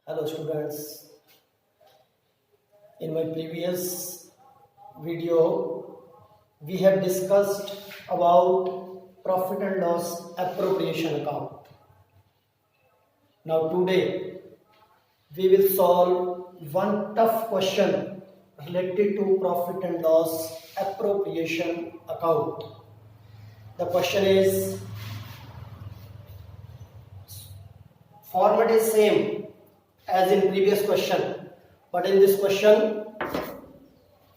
Hello students, in my previous video we have discussed about profit and loss appropriation account. Now today we will solve one tough question related to profit and loss appropriation account. The question is, format is same as in previous question, but in this question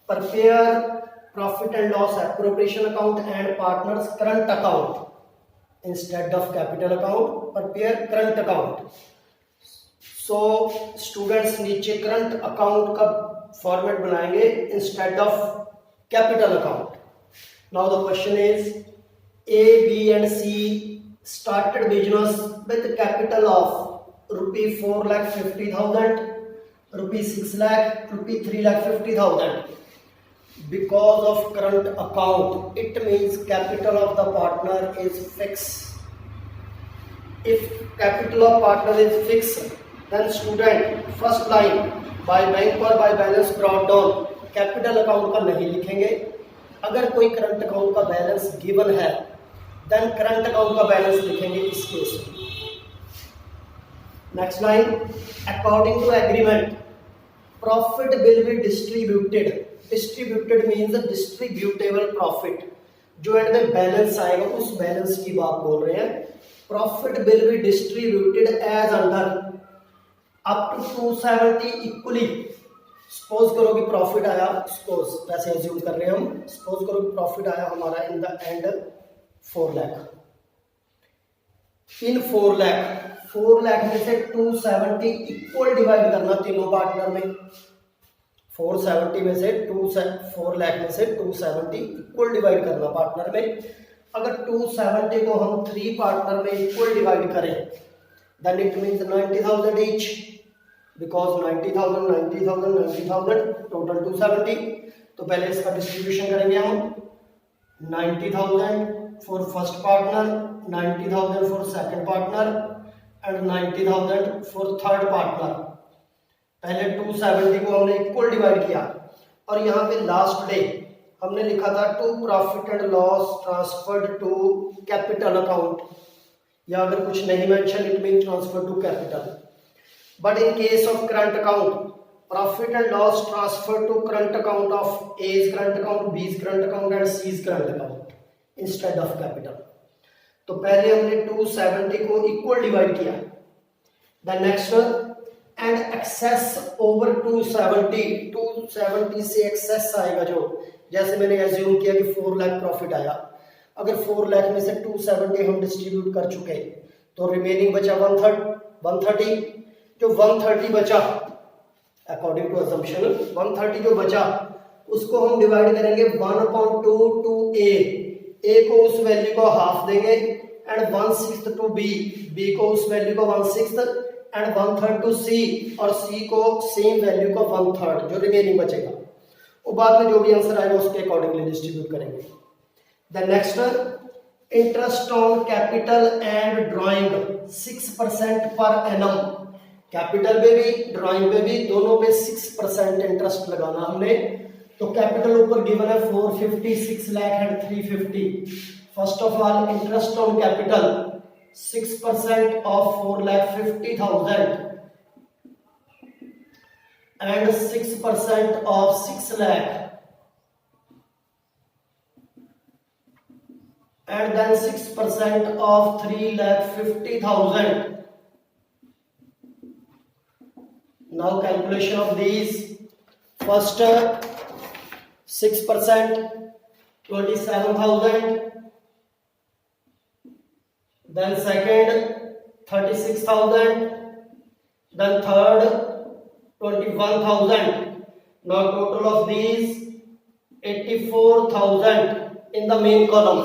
prepare profit and loss appropriation account and partners current account. Instead of capital account prepare current account. So students नीचे current account का format बनाएंगे instead of capital account. Now the question is, A, B and C started business with capital of rupee 4,50,000, rupee 6 lakh, rupee 3,50,000. Because of current account, it means capital of the partner is fixed. If capital of partner is fixed, then student first line by bank or by balance brought down capital account का नहीं लिखेंगे. अगर कोई current account का balance given है then current account का balance लिखेंगे इस केस में. Next line, according to agreement profit will be distributed. Distributed means distributable profit. जो एंड में बैलेंस आएगा उस बैलेंस की बात बोल रहे हैं. Profit will be distributed as under up to 270 equally. Suppose करो कि प्रॉफिट आया, सपोज वैसे एज्यूम कर रहे हैं हम, सपोज करो कि प्रॉफिट आया हमारा इन द एंड 4 लाख. इन 4 लाख में से 270 इक्वल डिवाइड करना तीनों पार्टनर में. 470 में से 4 लाख में से 270 इक्वल डिवाइड करना पार्टनर में. अगर 270 को हम 3 पार्टनर में इक्वल डिवाइड करें then it means 90,000 each, because 90,000 total 270. तो पहले इसका डिस्ट्रीब्यूशन करेंगे हम. 90,000 for first partner, 90,000 for second partner and 90,000 for third partner. पहले 270 को हमने इक्वल डिवाइड किया और यहाँ पे लास्ट डे हमने लिखा था to profit and loss transferred to capital account, या अगर कुछ नहीं mention it mean transfer to capital. But in case of current account profit and loss transfer to current account of A's current account, B's current account and C's current account instead of capital. तो पहले हमने 270 को equal divide किया. The next and excess over 270 से access आएगा. जो जैसे मैंने एज्यूम किया कि 4 लाख प्रॉफिट आया, अगर 4 लाख में से 270 हम डिस्ट्रीब्यूट कर चुके तो रिमेनिंग बचा 130. जो 130 बचा अकॉर्डिंग टू अजम्पशन 130 जो बचा उसको हम डिवाइड करेंगे 1/2 टू ए को उस वैल्यू को हाफ देंगे एंड 1/6 टू बी को उस वैल्यू को 1/6 एंड 1/3 टू सी और सी को सेम वैल्यू को 1/3. जो रिमेनिंग बचेगा वो बाद में जो भी आंसर आएगा उसके अकॉर्डिंगली डिस्ट्रीब्यूट करेंगे. The next, interest on capital and drawing 6% per annum. Capital पे भी ड्राइंग पे भी दोनों पे 6% इंटरेस्ट लगाना हमने. तो कैपिटल ऊपर गिवन है 450, 6 lakh and 350. First of all interest on capital 6% of 4,50,000 and 6% of 6 lakh and then 6% of 3,50,000. Now calculation of these. First 6% 27,000, then second 36,000, then third 21,000. Now total of these 84,000 in the main column.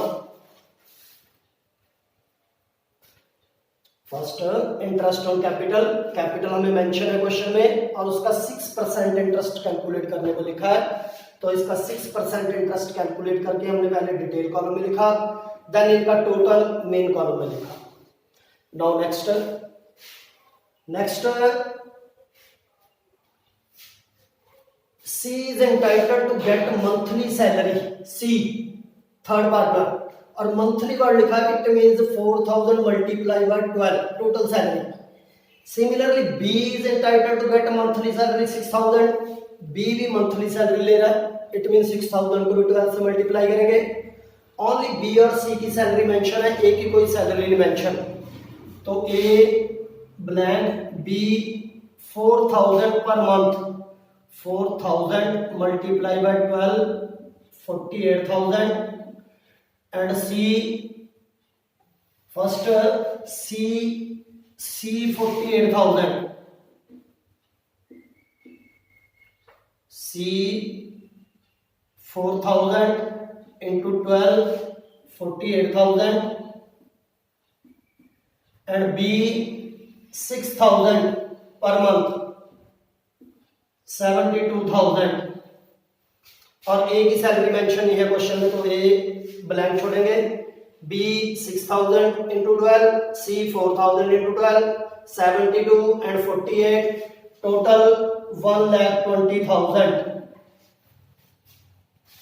First interest on capital हमें mention है question में और उसका 6% interest calculate करने को लिखा है. तो इसका 6% इंटरेस्ट कैलकुलेट करके हमने पहले डिटेल कॉलम में लिखा, देन इनका टोटल मेन कॉलम में लिखा. Now next C is entitled to get monthly salary. C third partner, और monthly वर्ड लिखा है, it means 4000 multiplied by 12 total salary. Similarly B is entitled to get monthly salary 6000. B भी monthly salary ले रहा है, it means 6000 को 12 से multiply करेंगे. Only B और C की सैलरी मेंशन है, A की कोई सैलरी नहीं मेंशन. तो A blank B 4000 per month, 4000 multiply by 12 48,000. and C first C 48,000, C 4000 into 12 48,000 and B 6,000 per month 72,000. और A की सैलरी मेंशन नहीं है क्वेश्चन में, तो A ब्लैंक छोड़ेंगे. B 6,000 into 12, C 4,000 into 12, 72 and 48, total 1,20,000.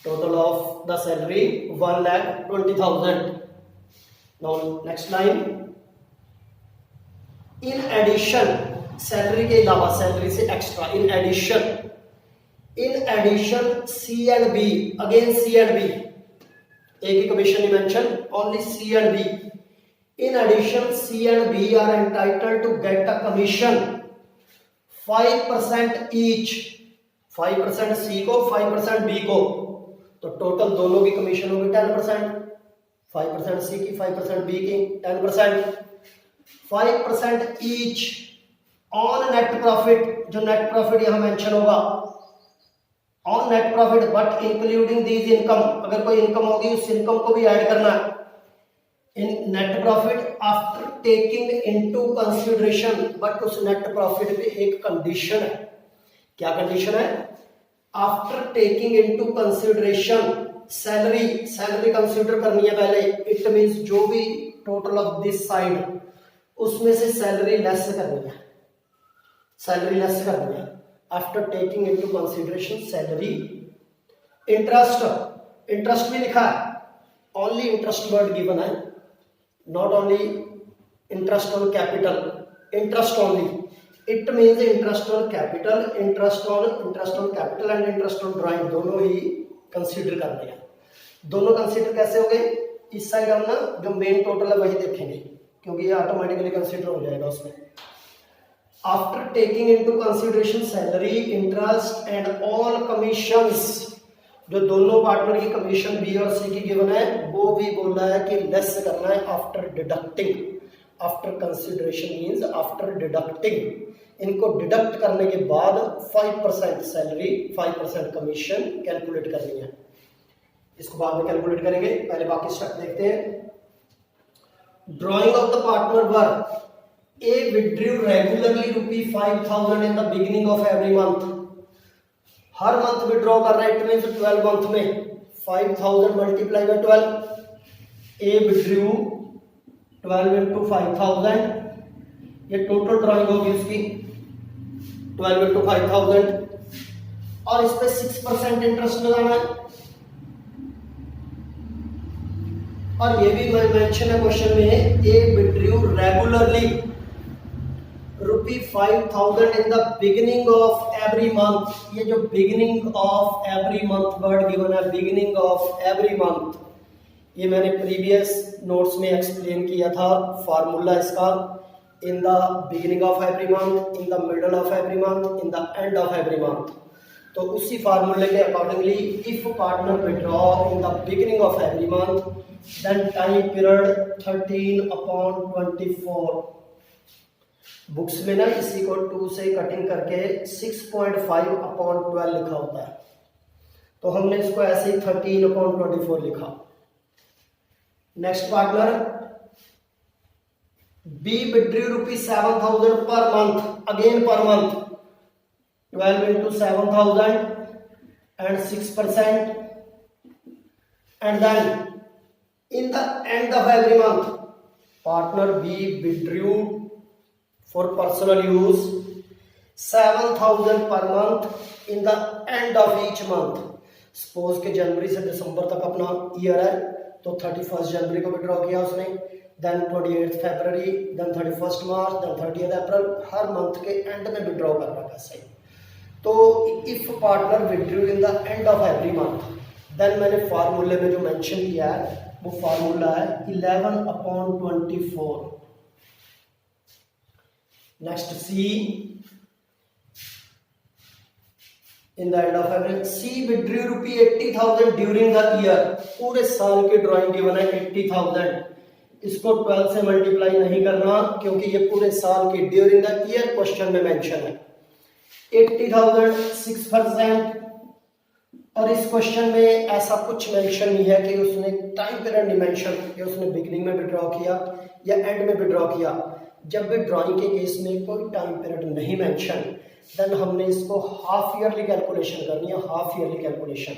Total of the salary 1,20,000. Now next line. In addition, salary के अलावा, salary से extra, in addition C and B, again C and B, A की commission नहीं mention, only C and B. In addition C and B are entitled to get a commission 5% each, 5% C को 5% B को, तो total दोनों की commission होगी 10%, 5% C की 5% B की 10%, 5% each ऑन नेट प्रॉफिट. जो नेट प्रॉफिट यहां मेंशन होगा on net profit, but including these income, अगर कोई इनकम होगी उस इनकम को भी ऐड करना है इन net profit after taking into consideration. But उस नेट प्रॉफिट पे एक कंडीशन है. क्या कंडीशन है? After taking into consideration salary consider करनी है पहले. इट मींस जो भी टोटल ऑफ दिस साइड उसमें से सैलरी लेस करनी है, सैलरी लेस करनी है. After taking into consideration salary. Interest भी लिखा है, ओनली इंटरेस्ट वर्ड गिवन है, not only interest on capital, interest only. It means interest on capital, interest on capital and interest on drawing दोनों ही consider करने हैं. दोनों कंसीडर कैसे हो गए? इस साइड हम ना जो मेन टोटल है वही देखेंगे, क्योंकि ये ऑटोमेटिकली कंसीडर हो जाएगा उसमें. After taking into consideration salary, interest and all commissions, जो दोनों पार्टनर की कमीशन बी और सी की गिवन है वो भी बोला है कि लेस करना है after deducting. After consideration means after deducting. इनको डिडक्ट करने के बाद 5% सैलरी 5% कमीशन कैलकुलेट करनी है. इसको बाद में कैलकुलेट करेंगे, पहले बाकी स्टेप देखते हैं. Drawing of the partner work. A withdrew regularly ₹5,000 in the beginning of every month. Her month withdraw कर रहा है, इट मींस 12 मंथ में 5,000 multiply by 12. A withdrew 12 into 5,000, ये टोटल ड्रॉइंग होगी उसकी 12 into 5,000, और इस पे 6% इंटरेस्ट लगाना है. और ये भी मेंशन है क्वेश्चन में, A withdrew regularly ₹5,000 in the beginning of every month. ये जो beginning of every month word given है, beginning of every month, ये मैंने प्रीवियस नोट्स में एक्सप्लेन किया था. फार्मूला इसका in the beginning of every month, in the middle of every month, in the end of every month. तो उसी फार्मूले के accordingly if partner withdraw in the beginning of every month then time period 13/24. Books में ना इसी को 2 से cutting करके 6.5/12 लिखा होता है, तो हमने इसको ऐसे ही 13/24 लिखा. Next partner B withdrew ₹7,000 per month, again per month 12 into 7,000 and 6%, and then in the end of every month partner B withdrew for personal use 7,000 per month in the end of each month. Suppose के जनवरी से दिसंबर तक अपना year है, तो 31 जनवरी को withdraw किया उसने, then 28 February, then 31 March, then 30 April, हर मंथ के एंड में विड्रॉ कर रहा पैसे। तो if partner withdrew in the end of every month, then मैंने फार्मूले में जो मेंशन किया है वो फार्मूला है 11/24। Next C, in the end of every, C withdrew rupee 80,000 during the year. पूरे साल की ड्राइंग गिवन है 80,000, इसको 12 से मल्टीप्लाई नहीं करना क्योंकि ये पूरे साल की ड्यूरिंग द ईयर क्वेश्चन में मेंशन है। 80,000 6%, और इस क्वेश्चन में ऐसा कुछ मेंशन नहीं है कि उसने टाइम पीरियड नहीं मेंशन कि उसने बिगिनिंग में विड्रॉ किया या एंड में विड्रॉ किया। जब भी ड्राइंग के केस में कोई टाइम पीरियड नहीं मेंशन, देन हमने इसको हाफ ईयरली कैलकुलेशन करनी है, हाफ ईयरली कैलकुलेशन।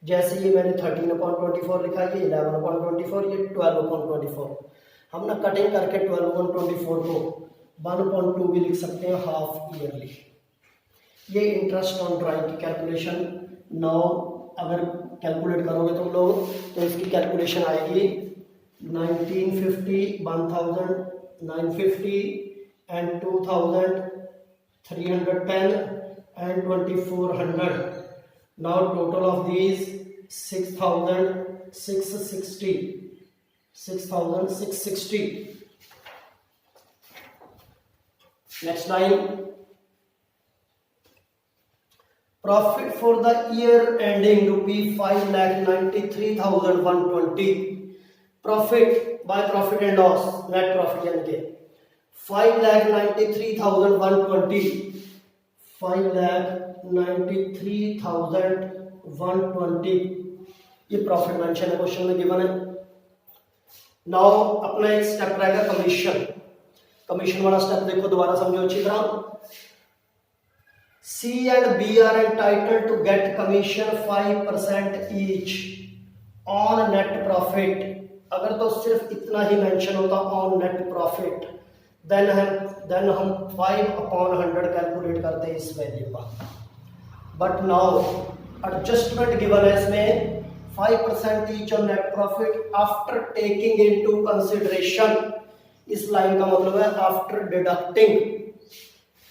जैसे ये मैंने 13/24 लिखा, ये 11/24, ये 12/24। हम ना कटिंग करके 12/24 को 1/2 भी लिख सकते हैं, हाफ ईयरली। ये इंटरेस्ट ऑन ड्राइंग की कैलकुलेशन। नाउ अगर कैलकुलेट करोगे तुम लोग तो इसकी कैलकुलेशन आएगी 1950, 1000, 950 and 2310 and 2400। Now total of these 6660। Next line, profit for the year ending rupee 5,93,120। profit by profit and loss, net profit यानी कि 5,93,120, 5,93,120 ये प्रॉफिट मेंशन है, क्वेश्चन में गिवन है। नाउ अपना एक स्टेप रहेगा कमीशन। कमीशन वाला स्टेप देखो, दोबारा समझो अच्छी तरह। C and B are entitled to get commission 5% each on net profit। अगर तो सिर्फ इतना ही मेंशन होता on net profit, देन हम 5/100 कैलकुलेट करते हैं इस वैल्यू का। बट नाउ एडजस्टमेंट गिवन है इसमें 5% each on net profit after taking into consideration। इस लाइन का मतलब है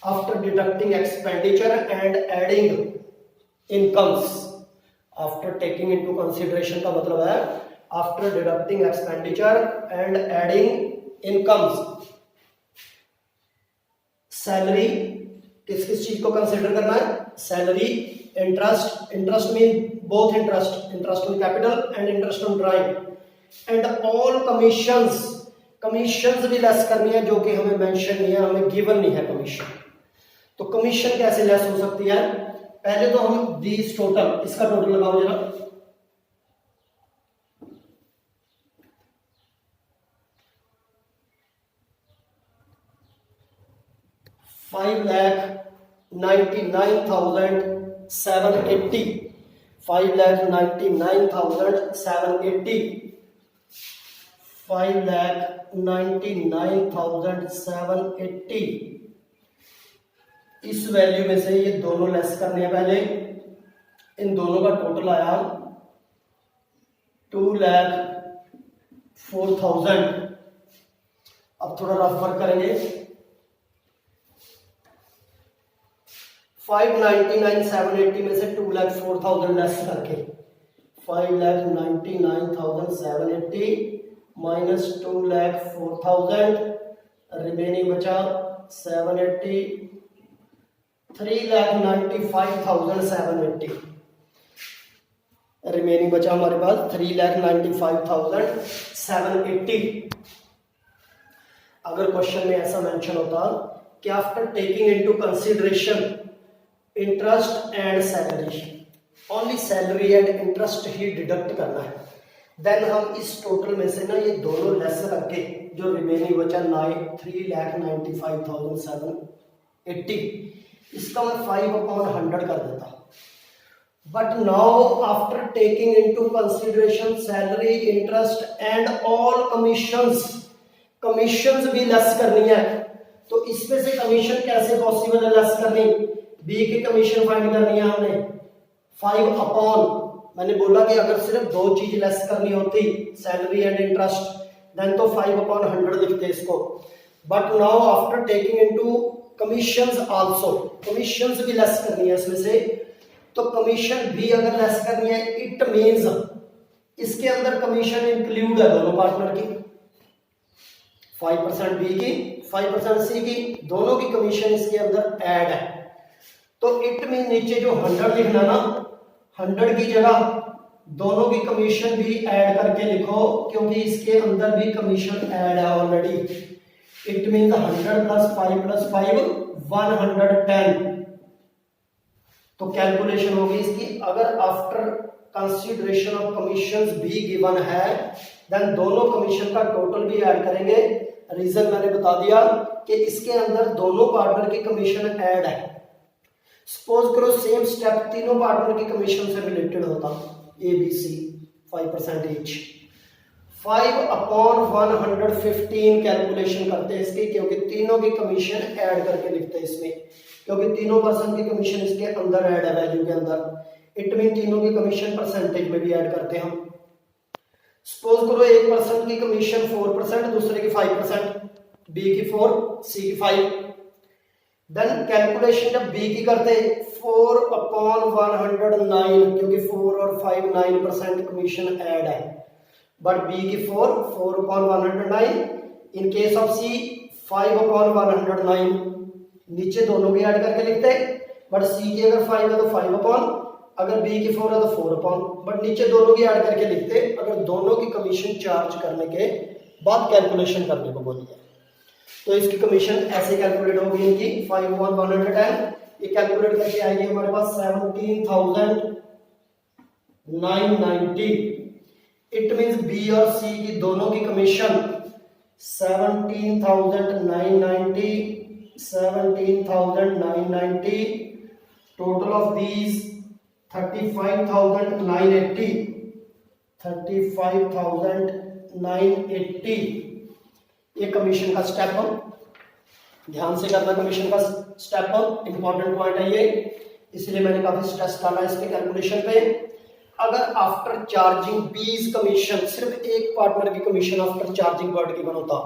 after deducting expenditure and adding incomes। after taking into consideration का मतलब है after deducting expenditure and adding incomes। Salary किस चीज को कंसिडर करना है? Salary, interest mean both interest on capital and interest on drawing, and all commissions भी less करनी है, जो कि हमें मेंशन नहीं है, हमें गिवन नहीं है कमीशन। तो कमीशन कैसे लेस हो सकती है? पहले तो हम दीज टोटल, इसका टोटल लगाओ जरा। $5,99,780, 5,99,780, 5,99,780। इस वैल्यू में से ये दोनों लेस करने हैं पहले। इन दोनों का टोटल आया 2,04,000। अब थोड़ा रफ वर्क करेंगे। 5,99,780 में से 2,04,000 लेस करके 5,99,780 माइनस 2,04,000, रिमेनिंग बचा 780, 3,95,780। रिमेनिंग बचा हमारे पास 3,95,780। अगर क्वेश्चन में ऐसा मेंशन होता कि after taking into consideration interest and salary, only salary and interest he deduct करना है, देन हम इस टोटल में से ना ये दोनों लेस करके जो रिमेनिंग बचा 3,95,780, इसका मैं 5/100 कर देता। But now after taking into consideration salary, interest and all commissions भी लेस करनी है, तो इसमें से कमीशन कैसे पॉसिबल है लेस करनी, बी की कमीशन फाइंड करनी है हमने 5 अपॉन, मैंने बोला कि अगर सिर्फ दो चीज लेस करनी होती सैलरी एंड इंटरेस्ट देन तो 5 अपॉन 100 लिखते इसको, but now after taking into commissions also, commissions भी लेस करनी है इसमें से, तो कमीशन भी अगर लेस करनी है इट मींस इसके अंदर कमीशन इंक्लूड है दोनों पार्टनर की, 5% बी की 5% सी की, दोनों की कमीशन इसके अंदर ऐड है। तो इट मीन नीचे जो 100 लिखना ना, 100 की जगह दोनों की कमीशन भी ऐड करके लिखो क्योंकि इसके अंदर भी कमीशन ऐड है already. It mean 100 plus 5 plus 5 110। तो कैलकुलेशन होगी इसकी, अगर आफ्टर कंसीडरेशन ऑफ कमीशंस भी गिवन है देन दोनों कमीशन का टोटल भी ऐड करेंगे। रीजन मैंने बता दिया कि इसके अंदर दोनों पार्टनर की कमीशन ऐड है। सपोज करो सेम स्टेप तीनों पार्टनर की कमीशन से रिलेटेड होता, A B C 5% each, 5 upon 115 calculation करते हैं इसकी, क्योंकि तीनों की कमीशन ऐड करके लिखते हैं इसमें, क्योंकि तीनों पर्सन की कमीशन इसके अंदर ऐड है वैल्यू के अंदर। इट मीन तीनों की कमीशन परसेंटेज में भी ऐड करते हैं हम। सपोज करो एक पर्सन की कमीशन 4%, दूसरे की 5%, बी की 4 सी की 5, देन कैलकुलेशन जब बी की करते 4 अपॉन 109, क्योंकि 4 और 5 9% कमीशन ऐड है, बट बी की 4 upon 109, in case of C 5 upon 109, नीचे दोनों की ऐड करके लिखते, बट सी की अगर 5 है तो 5 अपॉन, अगर बी की 4 है तो 4 अपॉन, बट नीचे दोनों की ऐड करके लिखते अगर दोनों की कमीशन चार्ज करने के बाद कैलकुलेशन करने को बोली है। तो इसकी कमीशन ऐसे कैलकुलेट होगी इनकी 5 अपॉन 110, ये कैलकुलेट करके आएगी हमारे पास 17,990। इट मींस बी और सी की दोनों की कमीशन 17,990, टोटल ऑफ दीज 35,980, ये कमीशन का स्टेप हम ध्यान से करना, कमीशन का स्टेप हम इंपॉर्टेंट पॉइंट है ये, इसलिए मैंने काफी स्ट्रेस डाला इस पे कैलकुलेशन पे। अगर आफ्टर चार्जिंग बीज कमीशन, सिर्फ एक पार्टनर की commission after charging word given होता,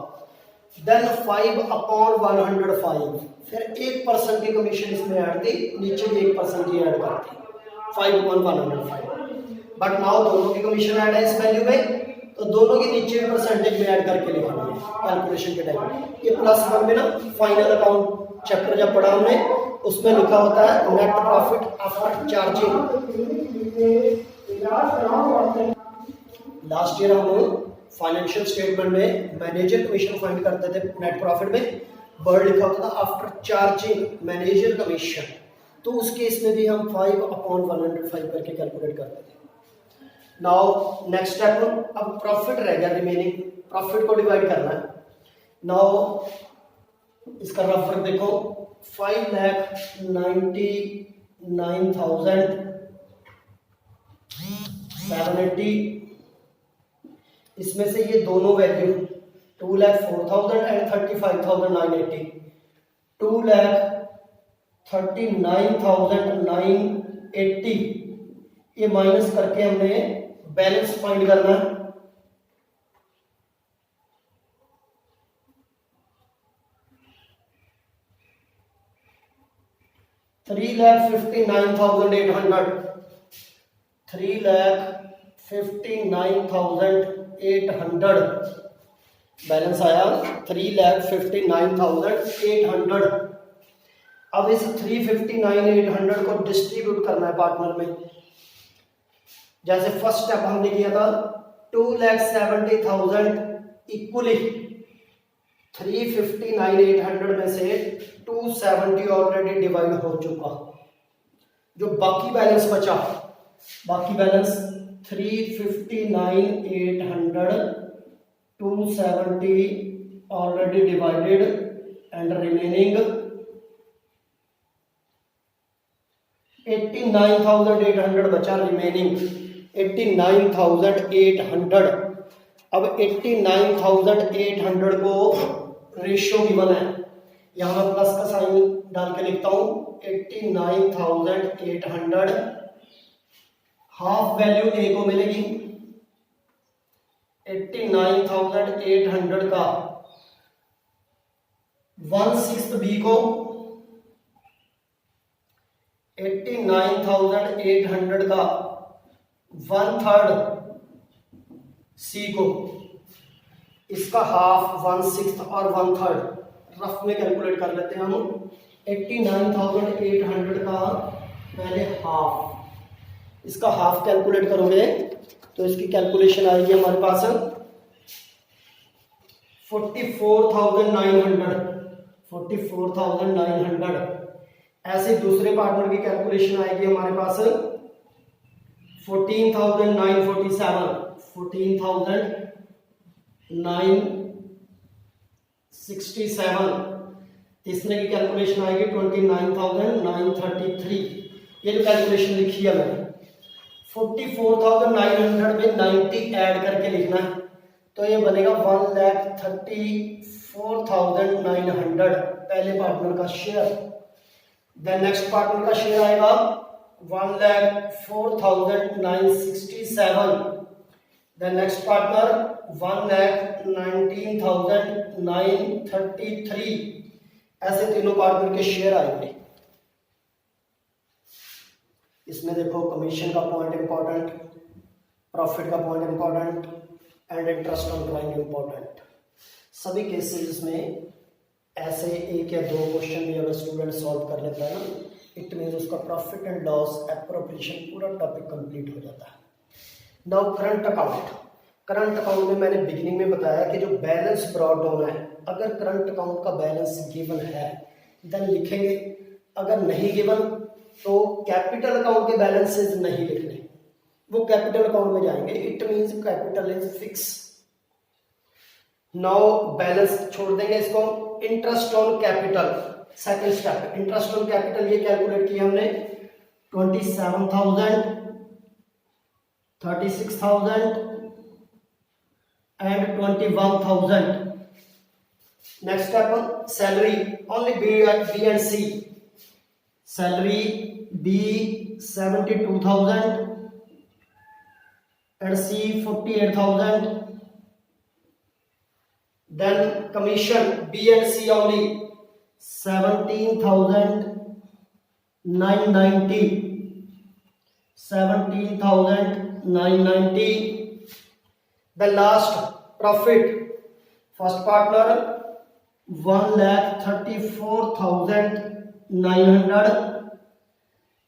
देन 5 अपॉन 105, फिर एक पर्सन की कमीशन इसमें ऐड थी, नीचे भी एक पर्सन की ऐड करती 5 अपॉन 105, बट नाउ दोनों की कमीशन ऐड है इस वैल्यू में, तो दोनों के नीचे भी परसेंटेज में ऐड करके लिखना है कैलकुलेशन के टाइम। ये +1 में ना फाइनल अकाउंट चैप्टर जब पढ़ा हमने उसमें लिखा होता है net profit after charging. Last year हम फाइनेंशियल स्टेटमेंट में मैनेजर कमीशन फाइंड करते थे, नेट प्रॉफिट में वर्ड लिखा होता था आफ्टर चार्जिंग मैनेजर कमीशन, तो उस केस में भी हम 5 अपॉन 105 करके कैलकुलेट करते थे। नाउ नेक्स्ट स्टेप, अब प्रॉफिट रह गया रिमेनिंग, प्रॉफिट को डिवाइड करना है। नाउ इसका रफ वर्क देखो, 5,99,780, इसमें से ये दोनों वैल्यू 2,04,000 एंड 35,980, 2,39,980, ये माइनस करके हमने बैलेंस फाइंड करना है। $3,59,800, 3,59,800 बैलेंस आया, 3,59,800। अब इस 3,59,800 को डिस्ट्रीब्यूट करना है पार्टनर में। जैसे फर्स्ट स्टेप हमने किया था 2,70,000 इक्वली 3,59,800 में से 270 ऑलरेडी डिवाइड हो चुका, जो बाकी बैलेंस बचा, बाकी balance 3,59,800 270 already divided and remaining 89,800 बचा, रिमेनिंग 89,800। अब 89,800 को रेशियो गिवन है, यहाँ मैं प्लस का साइन डाल के लिखता हूँ 89,800। हाफ वैल्यू ए को मिलेगी 89,800 का 1/6 बी को, 89,800 का 1/3 सी को। इसका हाफ 1/6 और 1/3 रफ में कैलकुलेट कर लेते हैं हम। 89,800 का पहले हाफ, इसका हाफ कैलकुलेट करोगे तो इसकी कैलकुलेशन आएगी हमारे पास 44,900। ऐसे दूसरे पार्टनर की कैलकुलेशन आएगी हमारे पास 14,967। तीसरे की कैलकुलेशन आएगी 29,933। ये जो कैलकुलेशन लिखी है मैंने 44,900 में 90 ऐड करके लिखना है, तो ये बनेगा 1,34,900 पहले पार्टनर का शेयर। देन नेक्स्ट पार्टनर का शेयर आएगा 1,04,967। Then next partner 1,19,933। ऐसे तीनों पार्टनर के शेयर आएंगे। इसमें देखो कमीशन का पॉइंट इंपॉर्टेंट, प्रॉफिट का point important and interest on drawing important. सभी केसेस में ऐसे एक या दो क्वेश्चन भी अगर स्टूडेंट सॉल्व कर लेता है ना, इट मीन्स उसका प्रॉफिट एंड लॉस एप्रोप्रिएशन पूरा टॉपिक कंप्लीट हो जाता है। Now current account. Current account में मैंने बिगिनिंग में बताया कि जो बैलेंस ब्रॉट डाउन है, अगर करंट अकाउंट का बैलेंस गिवन है देन लिखेंगे, अगर नहीं गिवन तो कैपिटल अकाउंट के बैलेंसेस नहीं लिखने, वो कैपिटल अकाउंट में जाएंगे। It means capital is fix. Now balance छोड़ देंगे इसको। Interest on capital second step. Interest on capital ये कैलकुलेट किया हमने 27,000, 36,000 and 21,000। Next step salary, only B and C. Salary B 72,000 and C 48,000. Then commission B and C only 17,990. 17,990. The last profit, first partner 1,34,900.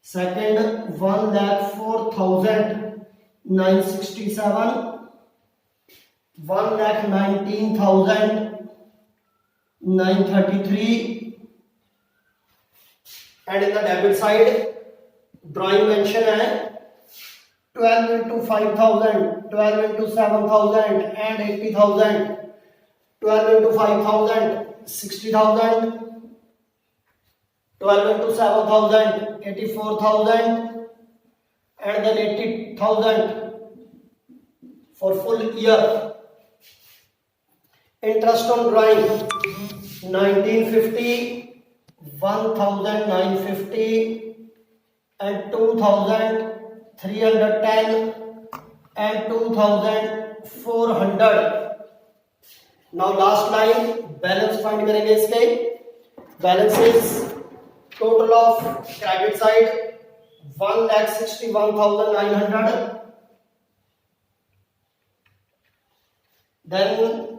Second 1,04,967, 1,19,933, and in the debit side drawing mention है 12 into 5,000, 12 into 7,000 and 80,000, 12 into 5,000 60,000, 12 into 7,000 84,000 and then 80,000 for full year. Interest on drawing 1950, 1,950 and 2,310 and 2,400. Now last line balance find करेंगे इसके। balances total of credit side 1,61,900, then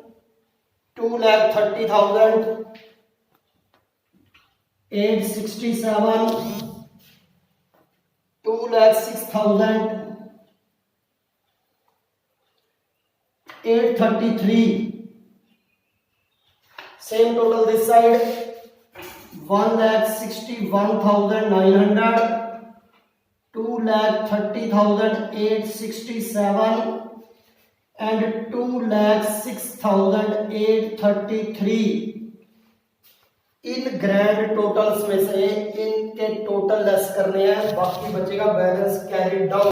2,30,867, 2,06,833. Same total this side 1,61,900, 2,30,867 and 2,06,833. In grand totals में से इनके total less करने हैं, बाकी बचेगा balance carry down.